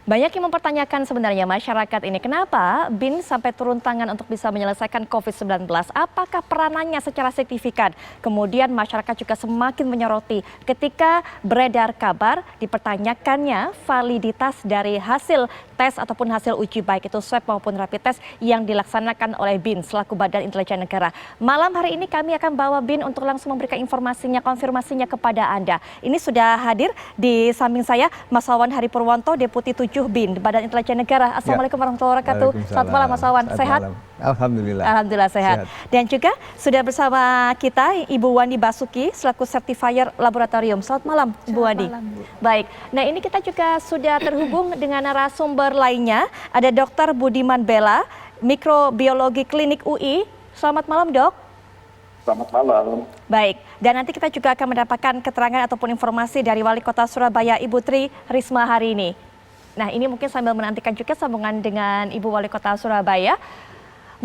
Banyak yang mempertanyakan sebenarnya masyarakat ini, kenapa BIN sampai turun tangan untuk bisa menyelesaikan COVID-19? Apakah peranannya secara signifikan? Kemudian masyarakat juga semakin menyoroti ketika beredar kabar dipertanyakannya validitas dari hasil tes ataupun hasil uji baik itu swab maupun rapid test yang dilaksanakan oleh BIN selaku Badan Intelijen Negara. Malam hari ini kami akan bawa BIN untuk langsung memberikan informasinya, konfirmasinya kepada Anda. Ini sudah hadir di samping saya Mas Wawan Hari Purwanto, Deputi 7 BIN Badan Intelijen Negara. Assalamualaikum warahmatullahi wabarakatuh. Selamat malam Mas Wawan. Sehat? Alhamdulillah. Alhamdulillah sehat. Dan juga sudah bersama kita Ibu Wandi Basuki selaku Certifier Laboratorium. Selamat malam Ibu Wandi. Baik. Nah, ini kita juga sudah terhubung dengan narasumber lainnya. Ada Dr. Budiman Bella, Mikrobiologi Klinik UI. Selamat malam, Dok. Selamat malam. Baik, dan nanti kita juga akan mendapatkan keterangan ataupun informasi dari Wali Kota Surabaya, Ibu Tri Risma hari ini. Nah, ini mungkin sambil menantikan juga sambungan dengan Ibu Wali Kota Surabaya.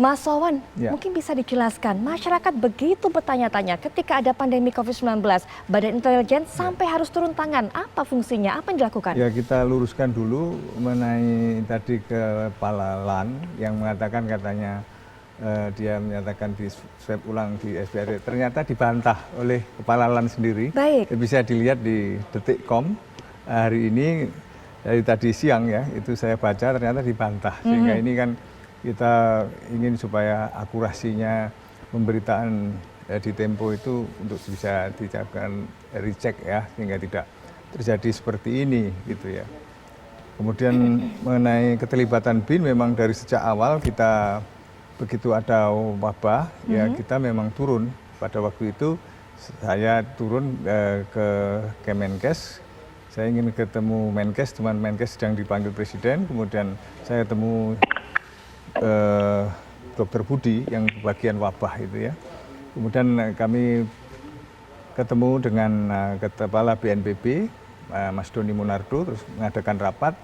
Mas Wawan, mungkin bisa dijelaskan, masyarakat begitu bertanya-tanya ketika ada pandemi COVID-19, Badan Intelijen sampai harus turun tangan. Apa fungsinya? Apa yang dilakukan? Ya, kita luruskan dulu mengenai tadi Kepala LAN yang mengatakan katanya dia menyatakan di swab ulang di SPRD, ternyata dibantah oleh Kepala LAN sendiri. Baik. Bisa dilihat di Detikcom hari ini, dari tadi siang ya, itu saya baca ternyata dibantah. Sehingga ini kan kita ingin supaya akurasinya pemberitaan di Tempo itu untuk bisa dilakukan recheck ya, sehingga tidak terjadi seperti ini gitu ya. Kemudian mengenai keterlibatan BIN, memang dari sejak awal kita begitu ada wabah ya kita memang turun. Pada waktu itu saya turun ke Kemenkes, saya ingin ketemu Menkes, teman Menkes sedang dipanggil Presiden, kemudian saya ketemu Dr. Budi yang bagian wabah itu ya. Kemudian kami ketemu dengan Kepala BNPB, Mas Doni Munardo, terus mengadakan rapat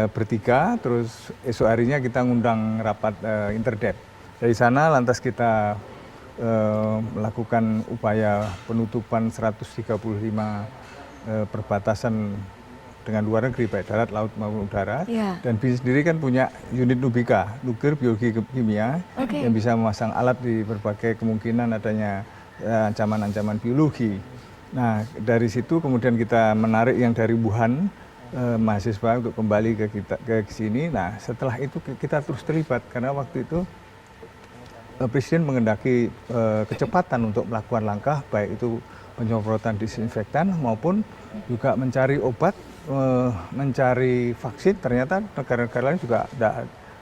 bertiga, terus esok harinya kita ngundang rapat interdep. Dari sana lantas kita melakukan upaya penutupan 135 perbatasan dengan luar negeri, baik darat, laut maupun udara. Dan BIN sendiri kan punya unit Nubika, Nuklir Biologi Kimia, yang bisa memasang alat di berbagai kemungkinan adanya ancaman-ancaman biologi. Nah, dari situ kemudian kita menarik yang dari Wuhan, mahasiswa untuk kembali ke sini. Nah, setelah itu kita terus terlibat, karena waktu itu Presiden mengendaki kecepatan untuk melakukan langkah, baik itu penyemprotan disinfektan maupun juga mencari obat, mencari vaksin. Ternyata negara-negara lain juga tidak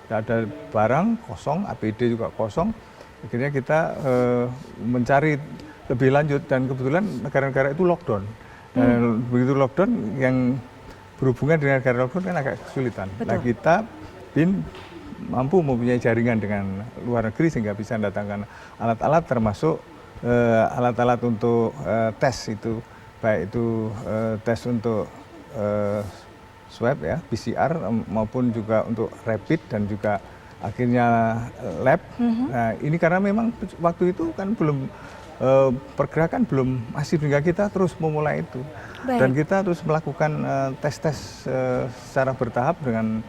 ada barang, kosong, APD juga kosong. Akhirnya kita mencari lebih lanjut, dan kebetulan negara-negara itu lockdown. Dan begitu lockdown, yang berhubungan dengan negara lockdown kan agak kesulitan. Nah, kita BIN mampu mempunyai jaringan dengan luar negeri sehingga bisa mendatangkan alat-alat, termasuk alat-alat untuk tes itu, baik itu tes untuk swab ya, PCR, maupun juga untuk rapid dan juga akhirnya lab. Nah, ini karena memang waktu itu kan belum pergerakan belum masif, hingga kita terus memulai itu. Dan kita terus melakukan tes-tes secara bertahap dengan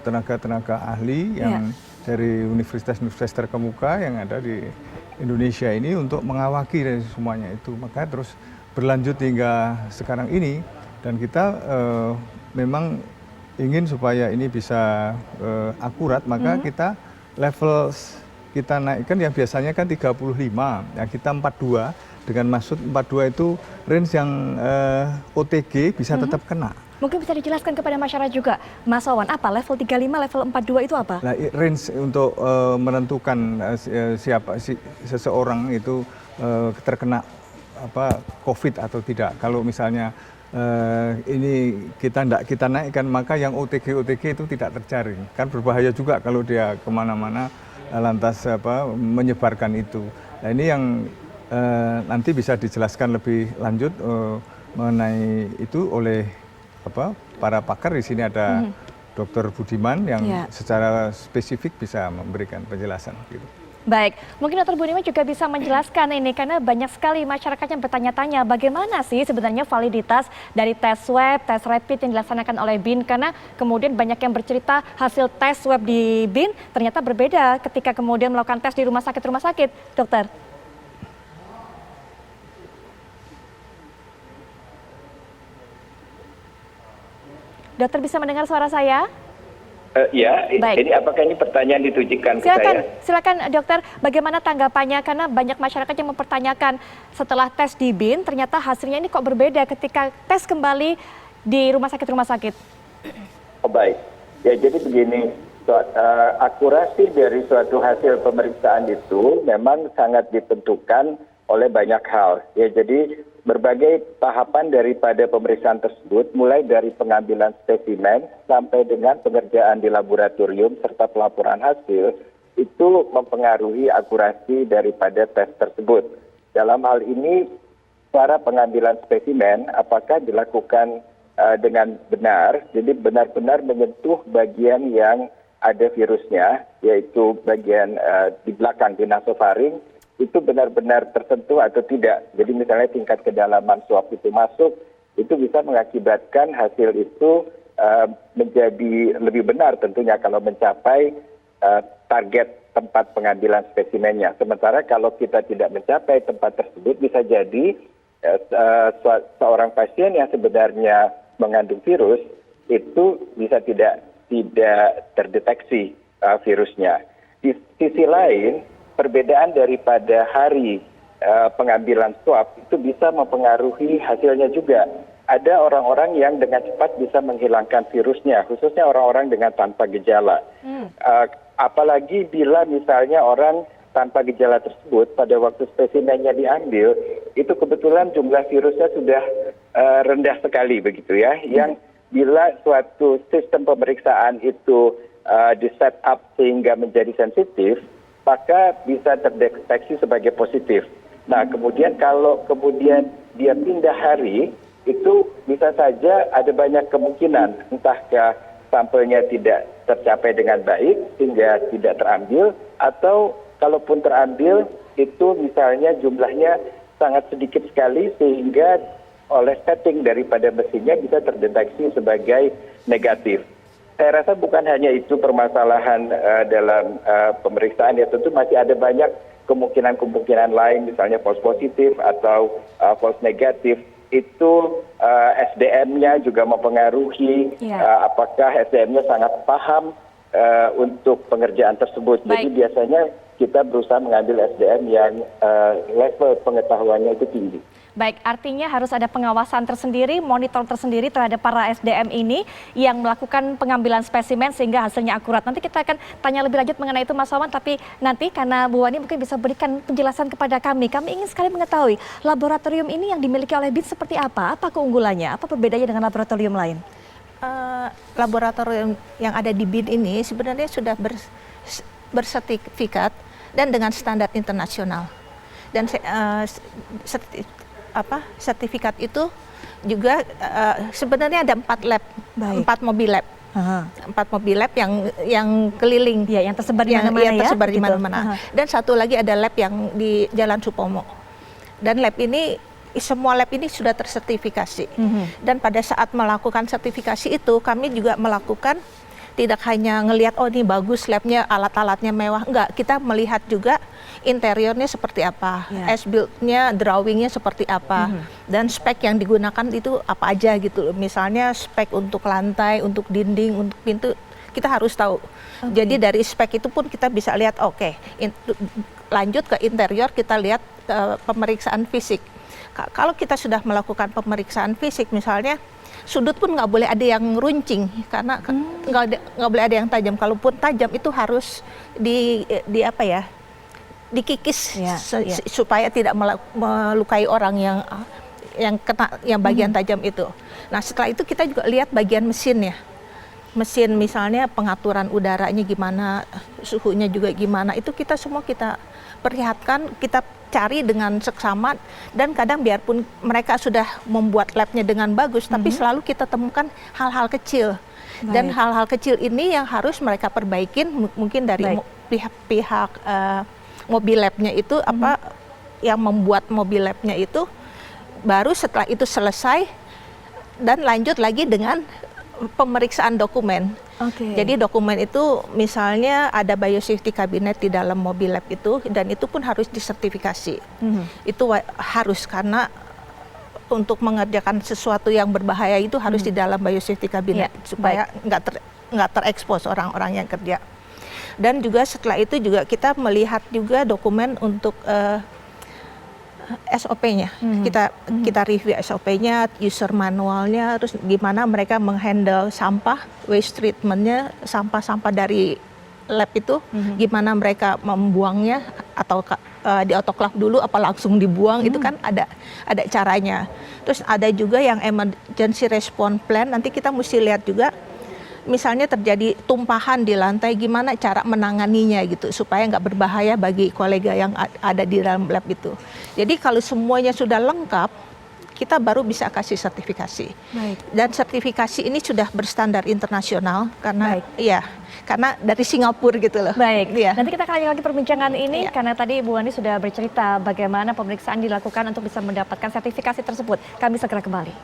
tenaga-tenaga ahli yang dari universitas-universitas terkemuka yang ada di Indonesia ini untuk mengawaki dari semuanya itu. Maka terus berlanjut hingga sekarang ini, dan kita memang ingin supaya ini bisa akurat, maka kita level kita naikkan, yang biasanya kan 35, ya kita 42, dengan maksud 42 itu range yang OTG bisa tetap kena. Mungkin bisa dijelaskan kepada masyarakat juga, Mas Wawan, apa level 35, level 42 itu apa? Nah, range untuk menentukan siapa seseorang itu terkena COVID atau tidak. Kalau misalnya ini kita naikkan, maka yang OTG itu tidak terjaring. Kan berbahaya juga kalau dia kemana-mana lantas menyebarkan itu. Nah, ini yang nanti bisa dijelaskan lebih lanjut mengenai itu oleh para pakar. Di sini ada Dr. Budiman yang secara spesifik bisa memberikan penjelasan gitu. Baik, mungkin Dr. Bunima juga bisa menjelaskan ini karena banyak sekali masyarakat yang bertanya-tanya bagaimana sih sebenarnya validitas dari tes swab, tes rapid yang dilaksanakan oleh BIN karena kemudian banyak yang bercerita hasil tes swab di BIN ternyata berbeda ketika kemudian melakukan tes di rumah sakit, dokter. Dokter bisa mendengar suara saya? Ya, Baik. ini apakah ini pertanyaan ditujukan ke saya? Silakan dokter, bagaimana tanggapannya karena banyak masyarakat yang mempertanyakan setelah tes di BIN ternyata hasilnya ini kok berbeda ketika tes kembali di rumah sakit. Oh baik, ya jadi begini, akurasi dari suatu hasil pemeriksaan itu memang sangat ditentukan oleh banyak hal. Ya jadi berbagai tahapan daripada pemeriksaan tersebut, mulai dari pengambilan spesimen sampai dengan pengerjaan di laboratorium serta pelaporan hasil, itu mempengaruhi akurasi daripada tes tersebut. Dalam hal ini, cara pengambilan spesimen apakah dilakukan dengan benar, jadi benar-benar menyentuh bagian yang ada virusnya, yaitu bagian di belakang di nasofaring, itu benar-benar tersentuh atau tidak. Jadi misalnya tingkat kedalaman swab itu masuk, itu bisa mengakibatkan hasil itu menjadi lebih benar tentunya kalau mencapai target tempat pengambilan spesimennya. Sementara kalau kita tidak mencapai tempat tersebut, bisa jadi seorang pasien yang sebenarnya mengandung virus, itu bisa tidak terdeteksi virusnya. Di sisi lain, perbedaan daripada hari pengambilan swab itu bisa mempengaruhi hasilnya juga. Ada orang-orang yang dengan cepat bisa menghilangkan virusnya, khususnya orang-orang dengan tanpa gejala. Apalagi bila misalnya orang tanpa gejala tersebut pada waktu spesimennya diambil, itu kebetulan jumlah virusnya sudah rendah sekali begitu ya. Yang bila suatu sistem pemeriksaan itu di-set up sehingga menjadi sensitif, maka bisa terdeteksi sebagai positif. Nah, kemudian kalau kemudian dia pindah hari, itu bisa saja ada banyak kemungkinan, entahkah sampelnya tidak tercapai dengan baik sehingga tidak terambil, atau kalaupun terambil, itu misalnya jumlahnya sangat sedikit sekali sehingga oleh setting daripada mesinnya bisa terdeteksi sebagai negatif. Saya rasa bukan hanya itu permasalahan dalam pemeriksaan, ya tentu masih ada banyak kemungkinan lain, misalnya false positif atau false negatif. Itu SDM-nya juga mempengaruhi apakah SDM-nya sangat paham untuk pengerjaan tersebut. Jadi biasanya kita berusaha mengambil SDM yang level pengetahuannya itu tinggi. Baik, artinya harus ada pengawasan tersendiri, monitor tersendiri terhadap para SDM ini yang melakukan pengambilan spesimen sehingga hasilnya akurat. Nanti kita akan tanya lebih lanjut mengenai itu Mas Wawan, tapi nanti karena Bu Wani mungkin bisa berikan penjelasan kepada kami. Kami ingin sekali mengetahui laboratorium ini yang dimiliki oleh BIN seperti apa keunggulannya, apa perbedaannya dengan laboratorium lain? Laboratorium yang ada di BIN ini sebenarnya sudah bersertifikat dan dengan standar internasional. Dan sertifikat itu juga sebenarnya ada 4 lab, 4 mobil lab. 4 mobil lab yang keliling, yang tersebar di mana-mana yang tersebar di mana-mana. Dan satu lagi ada lab yang di Jalan Supomo. Dan lab ini, semua lab ini sudah tersertifikasi. Dan pada saat melakukan sertifikasi itu, kami juga melakukan tidak hanya ngelihat oh ini bagus labnya, alat-alatnya mewah, enggak, kita melihat juga interiornya seperti apa, as-built-nya, drawing-nya seperti apa, dan spek yang digunakan itu apa aja gitu. Misalnya spek untuk lantai, untuk dinding, untuk pintu, kita harus tahu. Jadi dari spek itu pun kita bisa lihat, lanjut ke interior, kita lihat pemeriksaan fisik. Kalau kita sudah melakukan pemeriksaan fisik misalnya, sudut pun nggak boleh ada yang runcing karena nggak boleh ada yang tajam. Kalaupun tajam itu harus dikikis supaya tidak melukai orang yang kena yang bagian tajam itu. Nah setelah itu kita juga lihat bagian mesinnya. Mesin misalnya pengaturan udaranya gimana, suhunya juga gimana, itu kita semua kita perlihatkan, kita cari dengan seksama, dan kadang biarpun mereka sudah membuat labnya dengan bagus, tapi selalu kita temukan hal-hal kecil. Dan hal-hal kecil ini yang harus mereka perbaikin, mungkin dari pihak mobil labnya itu apa yang membuat mobil labnya itu, baru setelah itu selesai dan lanjut lagi dengan pemeriksaan dokumen. Jadi dokumen itu misalnya ada biosafety cabinet di dalam mobil lab itu, dan itu pun harus disertifikasi. Itu harus, karena untuk mengerjakan sesuatu yang berbahaya itu harus di dalam biosafety cabinet supaya nggak terekspos orang-orang yang kerja. Dan juga setelah itu juga kita melihat juga dokumen untuk SOP-nya, kita review SOP-nya, user manualnya, terus gimana mereka menghandle sampah, waste treatment-nya, sampah-sampah dari lab itu, gimana mereka membuangnya, atau di autoclave dulu apa langsung dibuang, itu kan ada caranya. Terus ada juga yang emergency response plan, nanti kita mesti lihat juga, misalnya terjadi tumpahan di lantai, gimana cara menanganinya gitu supaya nggak berbahaya bagi kolega yang ada di dalam lab itu. Jadi kalau semuanya sudah lengkap, kita baru bisa kasih sertifikasi. Dan sertifikasi ini sudah berstandar internasional karena karena dari Singapura gitu loh. Nanti kita akan lanjut lagi perbincangan ini karena tadi Bu Wandi sudah bercerita bagaimana pemeriksaan dilakukan untuk bisa mendapatkan sertifikasi tersebut. Kami segera kembali.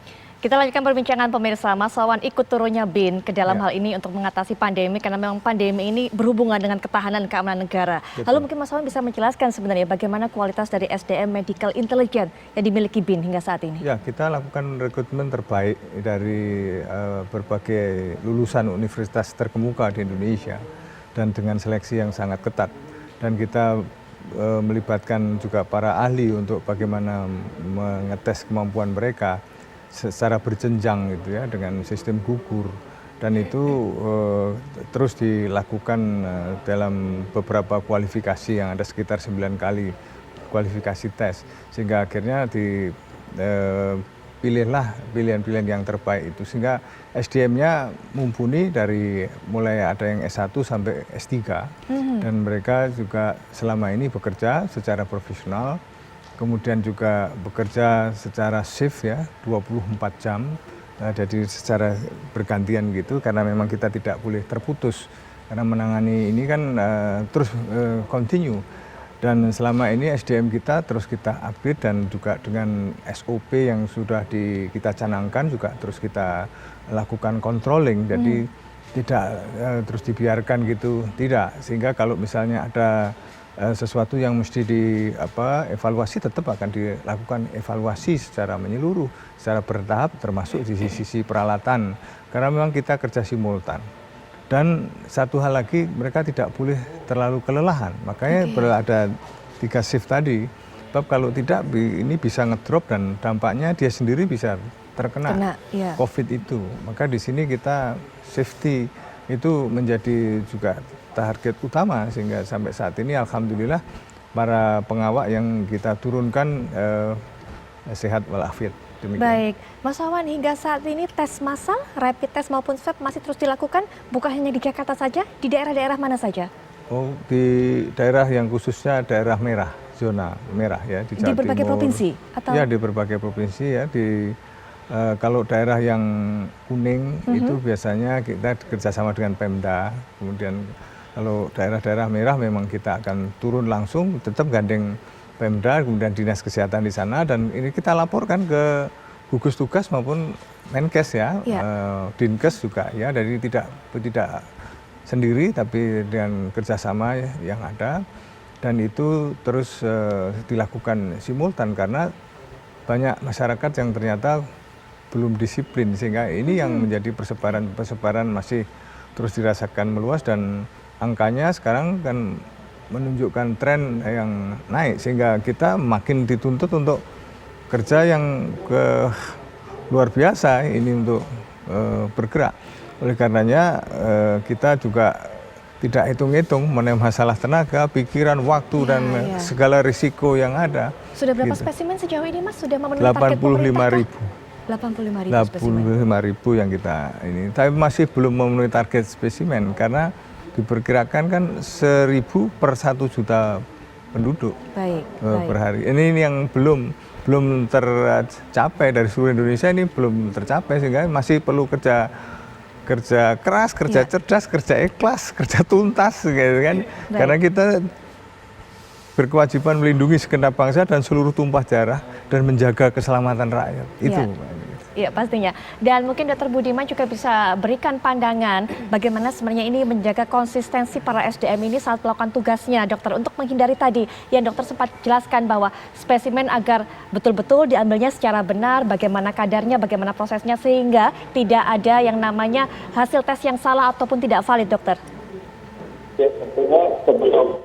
Kita lanjutkan perbincangan pemirsa. Mas Wawan ikut turunnya BIN ke dalam hal ini untuk mengatasi pandemi, karena memang pandemi ini berhubungan dengan ketahanan keamanan negara. Lalu mungkin Mas Wawan bisa menjelaskan sebenarnya bagaimana kualitas dari SDM Medical Intelligence yang dimiliki BIN hingga saat ini? Ya, kita lakukan rekrutmen terbaik dari berbagai lulusan universitas terkemuka di Indonesia dan dengan seleksi yang sangat ketat. Dan kita melibatkan juga para ahli untuk bagaimana mengetes kemampuan mereka secara berjenjang gitu ya, dengan sistem gugur, dan itu terus dilakukan dalam beberapa kualifikasi yang ada sekitar 9 kali kualifikasi tes, sehingga akhirnya dipilihlah pilihan-pilihan yang terbaik itu, sehingga SDM-nya mumpuni dari mulai ada yang S1 sampai S3 dan mereka juga selama ini bekerja secara profesional. Kemudian juga bekerja secara shift ya, 24 jam, jadi secara bergantian gitu, karena memang kita tidak boleh terputus, karena menangani ini kan terus continue. Dan selama ini SDM kita terus kita upgrade, dan juga dengan SOP yang sudah kita canangkan juga terus kita lakukan controlling, jadi tidak terus dibiarkan gitu, tidak. Sehingga kalau misalnya ada sesuatu yang mesti evaluasi, tetap akan dilakukan evaluasi secara menyeluruh, secara bertahap, termasuk di sisi peralatan, karena memang kita kerja simultan. Dan satu hal lagi, mereka tidak boleh terlalu kelelahan, makanya ada 3 shift tadi, sebab kalau tidak ini bisa ngedrop dan dampaknya dia sendiri bisa terkena COVID itu. Maka di sini kita safety itu menjadi juga target utama, sehingga sampai saat ini alhamdulillah para pengawak yang kita turunkan sehat walafiat. Demikian. Baik, Mas Wawan, hingga saat ini tes massal, rapid test maupun swab masih terus dilakukan, bukan hanya di Jakarta saja, di daerah-daerah mana saja? Oh, di daerah yang khususnya daerah merah, zona merah ya, di Jawa Timur. Di berbagai provinsi? Atau? Ya, di berbagai provinsi ya. Kalau daerah yang kuning itu biasanya kita kerjasama dengan Pemda, kemudian kalau daerah-daerah merah memang kita akan turun langsung, tetap gandeng Pemda, kemudian Dinas Kesehatan di sana, dan ini kita laporkan ke gugus tugas maupun Menkes ya, Dinkes juga ya, jadi tidak sendiri tapi dengan kerjasama yang ada, dan itu terus dilakukan simultan karena banyak masyarakat yang ternyata belum disiplin, sehingga ini yang menjadi persebaran masih terus dirasakan meluas, dan angkanya sekarang kan menunjukkan tren yang naik, sehingga kita makin dituntut untuk kerja yang luar biasa ini untuk bergerak. Oleh karenanya kita juga tidak hitung-hitung mengenai masalah tenaga, pikiran, waktu, dan segala risiko yang ada. Sudah berapa spesimen sejauh ini, Mas? Sudah memenuhi target pemerintah? 85.000 yang kita ini, tapi masih belum memenuhi target spesimen karena diperkirakan kan 1.000 per 1 juta penduduk per hari. Ini yang belum tercapai dari seluruh Indonesia, ini belum tercapai, sehingga masih perlu kerja keras, kerja cerdas, kerja ikhlas, kerja tuntas gitu kan. Karena kita berkewajiban melindungi segenap bangsa dan seluruh tumpah darah dan menjaga keselamatan rakyat. Itu. Iya pastinya. Dan mungkin Dr. Budiman juga bisa berikan pandangan bagaimana sebenarnya ini menjaga konsistensi para SDM ini saat melakukan tugasnya, dokter, untuk menghindari tadi yang dokter sempat jelaskan bahwa spesimen agar betul-betul diambilnya secara benar, bagaimana kadarnya, bagaimana prosesnya, sehingga tidak ada yang namanya hasil tes yang salah ataupun tidak valid, dokter. Ya, tentunya sebelum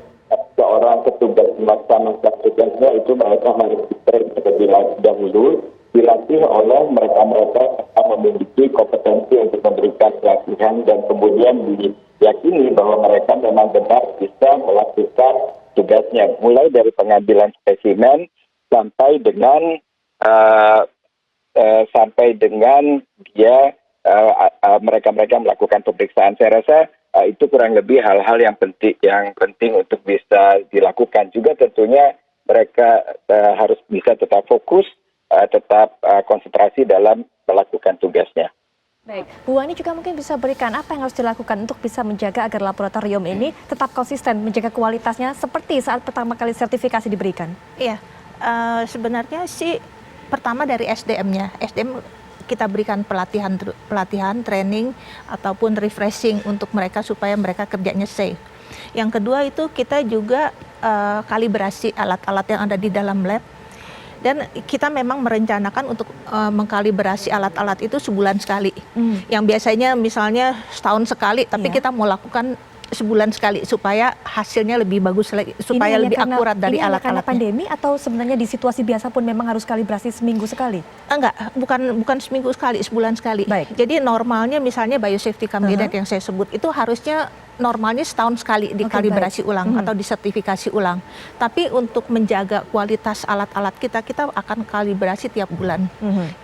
seorang petugas melaksanakan tugasnya itu mereka harus terlebih dahulu dilatih oleh mereka-mereka yang memiliki kompetensi untuk memberikan pelatihan dan kemudian diyakini bahwa mereka memang benar bisa melakukan tugasnya, mulai dari pengambilan spesimen sampai dengan dia mereka-mereka melakukan pemeriksaan. Saya rasa itu kurang lebih hal-hal yang penting untuk bisa dilakukan. Juga tentunya mereka harus bisa tetap fokus, tetap konsentrasi dalam melakukan tugasnya. Baik, Bu Wani juga mungkin bisa berikan apa yang harus dilakukan untuk bisa menjaga agar laboratorium ini tetap konsisten, menjaga kualitasnya seperti saat pertama kali sertifikasi diberikan. Iya, sebenarnya sih pertama dari SDM-nya. SDM kita berikan pelatihan, training, ataupun refreshing untuk mereka supaya mereka kerjanya safe. Yang kedua itu kita juga kalibrasi alat-alat yang ada di dalam lab. Dan kita memang merencanakan untuk mengkalibrasi alat-alat itu sebulan sekali. Yang biasanya misalnya setahun sekali, tapi kita mau lakukan sebulan sekali supaya hasilnya lebih bagus lagi, supaya lebih akurat dari alat-alatnya. Karena pandemi atau sebenarnya di situasi biasa pun memang harus kalibrasi seminggu sekali? Enggak, bukan seminggu sekali, sebulan sekali. Baik. Jadi normalnya misalnya biosafety candidate yang saya sebut itu harusnya normalnya setahun sekali dikalibrasi ulang atau disertifikasi ulang. Tapi untuk menjaga kualitas alat-alat kita akan kalibrasi tiap bulan.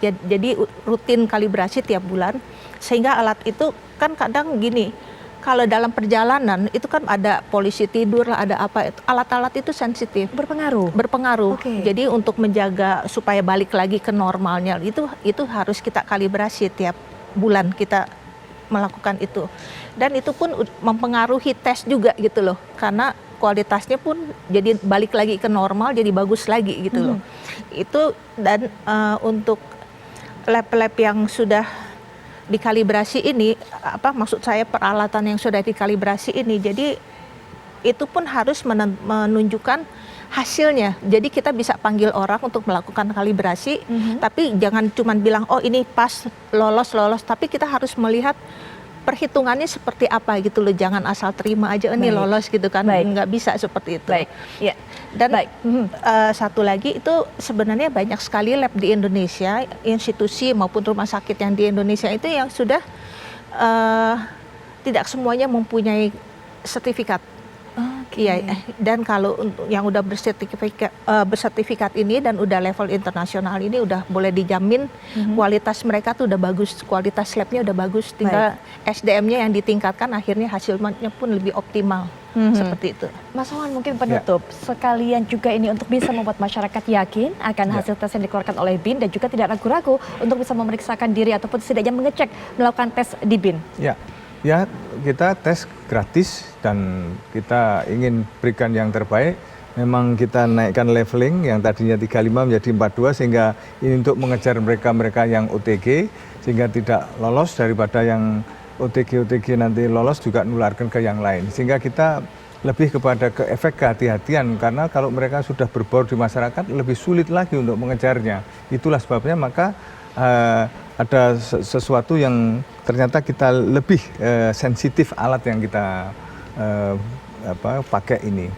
Jadi rutin kalibrasi tiap bulan, sehingga alat itu kan kadang gini, kalau dalam perjalanan itu kan ada polisi tidur lah, ada apa, alat-alat itu sensitif. Berpengaruh. Jadi untuk menjaga supaya balik lagi ke normalnya itu harus kita kalibrasi tiap bulan, kita melakukan itu. Dan itu pun mempengaruhi tes juga gitu loh, karena kualitasnya pun jadi balik lagi ke normal, jadi bagus lagi gitu loh. Itu dan untuk lab-lab yang sudah dikalibrasi ini, maksud saya peralatan yang sudah dikalibrasi ini, jadi itu pun harus menunjukkan hasilnya. Jadi kita bisa panggil orang untuk melakukan kalibrasi, tapi jangan cuma bilang oh ini pas, lolos, tapi kita harus melihat perhitungannya seperti apa gitu loh, jangan asal terima aja ini lolos gitu kan, nggak bisa seperti itu. Dan satu lagi itu sebenarnya banyak sekali lab di Indonesia, institusi maupun rumah sakit yang di Indonesia itu yang sudah tidak semuanya mempunyai sertifikat. Dan kalau untuk yang udah bersertifikat ini dan udah level internasional ini udah boleh dijamin kualitas mereka tuh udah bagus, kualitas labnya udah bagus, tinggal SDM-nya yang ditingkatkan, akhirnya hasilnya pun lebih optimal. Seperti itu. Mas Wawan, mungkin penutup sekalian juga ini untuk bisa membuat masyarakat yakin akan hasil tes yang dikeluarkan oleh BIN dan juga tidak ragu-ragu untuk bisa memeriksakan diri ataupun setidaknya mengecek melakukan tes di BIN. Ya, kita tes gratis dan kita ingin berikan yang terbaik. Memang kita naikkan leveling yang tadinya 35 menjadi 42 sehingga ini untuk mengejar mereka-mereka yang OTG sehingga tidak lolos, daripada yang OTG nanti lolos juga nularkan ke yang lain. Sehingga kita lebih kepada efek kehati-hatian, karena kalau mereka sudah berbaur di masyarakat lebih sulit lagi untuk mengejarnya. Itulah sebabnya maka ada sesuatu yang ternyata kita lebih sensitif alat yang kita pakai ini.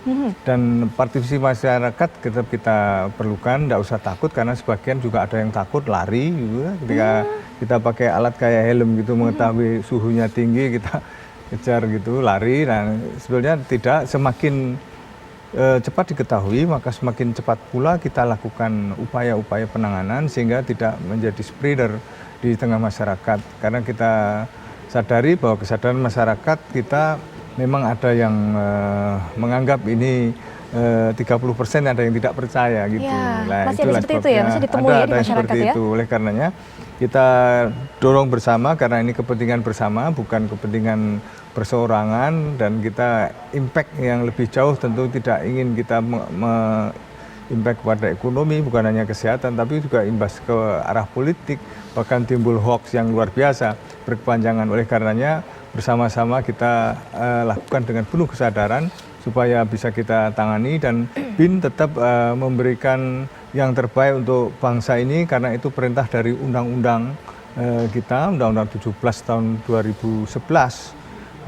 Dan partisipasi masyarakat kita perlukan, tidak usah takut, karena sebagian juga ada yang takut lari gitu ya. Ketika kita pakai alat kayak helm gitu, mengetahui suhunya tinggi, kita kejar gitu, lari. Nah sebenarnya tidak, semakin cepat diketahui maka semakin cepat pula kita lakukan upaya-upaya penanganan sehingga tidak menjadi spreader di tengah masyarakat. Karena kita sadari bahwa kesadaran masyarakat kita memang ada yang menganggap ini 30%, ada yang tidak percaya gitu. Ya, nah, masih ada seperti itu ya, masih ditemui ada di masyarakat seperti ya. itu. Oleh karenanya kita dorong bersama karena ini kepentingan bersama, bukan kepentingan perseorangan, dan kita impact yang lebih jauh tentu tidak ingin kita impact pada ekonomi, bukan hanya kesehatan, tapi juga imbas ke arah politik, bahkan timbul hoax yang luar biasa, berkepanjangan. Oleh karenanya bersama-sama kita lakukan dengan penuh kesadaran supaya bisa kita tangani, dan BIN tetap memberikan yang terbaik untuk bangsa ini, karena itu perintah dari undang-undang kita, Undang-Undang 17 tahun 2011,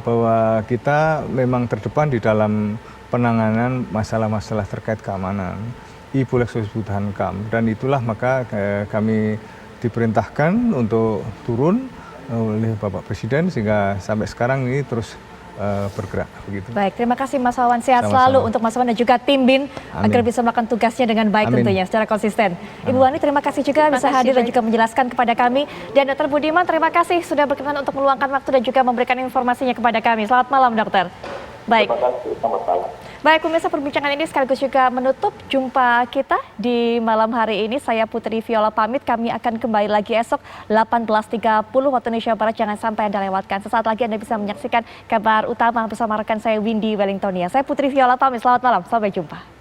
bahwa kita memang terdepan di dalam penanganan masalah-masalah terkait keamanan. Ibu Leksubutan Kam, dan itulah maka kami diperintahkan untuk turun oleh Bapak Presiden, sehingga sampai sekarang ini terus bergerak begitu. Baik, terima kasih Mas Wawan, sehat Sama-sama. selalu untuk Mas Wawan dan juga tim BIN agar bisa melakukan tugasnya dengan baik. Amin. Tentunya secara konsisten. Ibu Wani, terima kasih juga bisa hadir dan juga menjelaskan kepada kami, dan Dr. Budiman, terima kasih sudah berkenan untuk meluangkan waktu dan juga memberikan informasinya kepada kami. Selamat malam, Dokter. Baik. Terima kasih, selamat malam. Baik, pemirsa, perbincangan ini sekaligus juga menutup jumpa kita di malam hari ini. Saya Putri Viola pamit, kami akan kembali lagi esok 18.30 waktu Indonesia Barat. Jangan sampai Anda lewatkan. Sesaat lagi Anda bisa menyaksikan kabar utama bersama rekan saya Windy Wellingtonia. Saya Putri Viola pamit, selamat malam, sampai jumpa.